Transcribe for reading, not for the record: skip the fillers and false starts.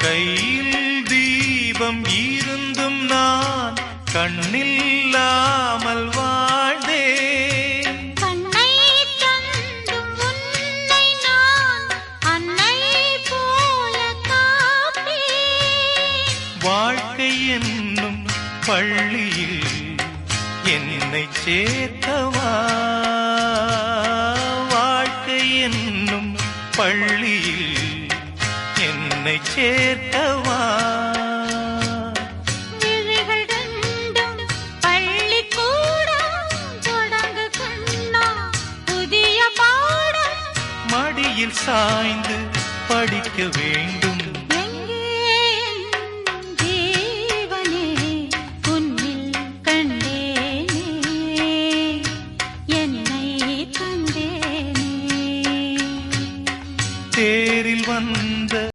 கையில் தீபம் இருந்தும் நான் கண்ணில்லாமல் வாழ்ந்தேன். கண்ணை தந்தும் உன்னை நான் அன்னை போல காப்பேன். வாழ்க்கை என்னும் பள்ளியில் என்னை சேர்த்தவா, வாழ்க்கை என்னும் பள்ளியில் என்னை சேர்த்தவா. விழிகள் ரெண்டும் பள்ளிக்கூடம் தொடங்கு கண்ணா புதிய பாடம். மடியில் சாய்ந்து படிக்க வேண்டும்.